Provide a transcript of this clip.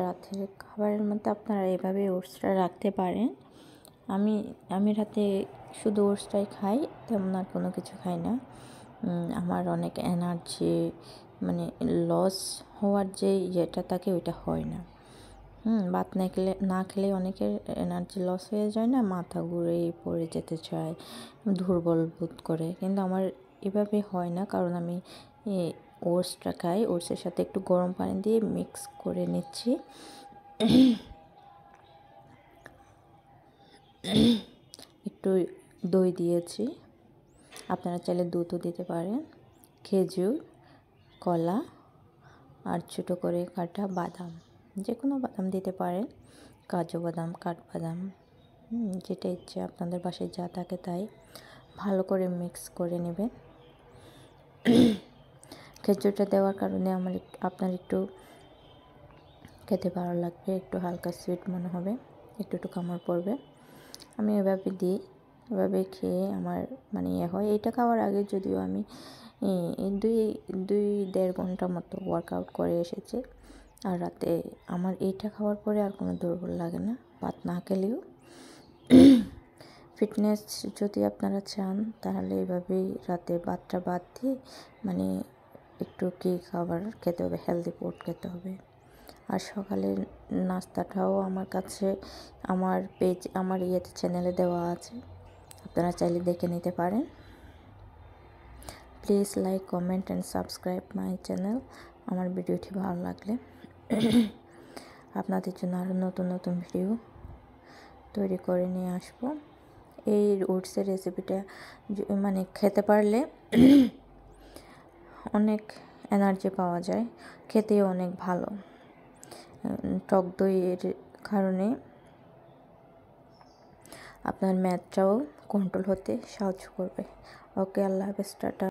রাতের খাবারের মধ্যে আপনারা এভাবে ওটসটা রাখতে পারেন। আমি রাতে শুধু ওটসটাই খাই, তেমন আর কোনো কিছু খাই না। আমার অনেক এনার্জি মানে লস হওয়ার যে ইয়েটা থাকে ওইটা হয় না। ভাত না খেলে অনেকের এনার্জি লস হয়ে যায় না, মাথা ঘুরে পড়ে যেতে চায়, দুর্বল বোধ করে, কিন্তু আমার এভাবে হয় না, কারণ আমি ওটসটা খাই। ওটসের সাথে একটু গরম পানি দিয়ে মিক্স করে নিচ্ছি। একটু দই দিয়েছি, আপনারা চাইলে দুধও দিতে পারেন, খেজুর, কলা আর ছোটো করে কাটা বাদাম, যে কোনো বাদাম দিতে পারেন, কাজু বাদাম, কাঠবাদাম, যেটা ইচ্ছে আপনাদের বাসায় যা থাকে তাই ভালো করে মিক্স করে নেবেন। খেজুরটা দেওয়ার কারণে আপনার একটু খেতে ভালো লাগবে, একটু হালকা সুইট মনে হবে, একটু কামড় পড়বে। আমি এভাবে দিই, এভাবে খেয়ে আমার মানে হয়। এইটা খাওয়ার আগে যদিও আমি 2-1.5 ঘন্টা মতো ওয়ার্কআউট করে এসেছি, আর রাতে আমার এইটা খাওয়ার পরে আর কোনো দুর্বল লাগে না, ভাত না খেলেও। ফিটনেস যদি আপনারা চান তাহলে এইভাবেই রাতে ভাতটা বাদ দিয়ে মানে একটু খাবার খেতে হবে, হেলদি ফুড খেতে হবে। আর সকালের নাস্তাটাও আমার কাছে আমার চ্যানেলে দেওয়া আছে, আপনারা চাইলে দেখে নিতে পারেন। Please like, comment and subscribe my channel. আমার ভিডিওটি ভালো লাগলে আপনাদের জন্য আরও নতুন নতুন ভিডিও তৈরি করে নিয়ে আসবো। এই ওটসের রেসিপিটা মানে খেতে পারলে অনেক এনার্জি পাওয়া যায়, খেতেও অনেক ভালো। টক দইয়ের কারণে আপনার মেদটাও কন্ট্রোল হতে সাহায্য করবে। ওকে, আল্লাহ হাফেজ, টাটা।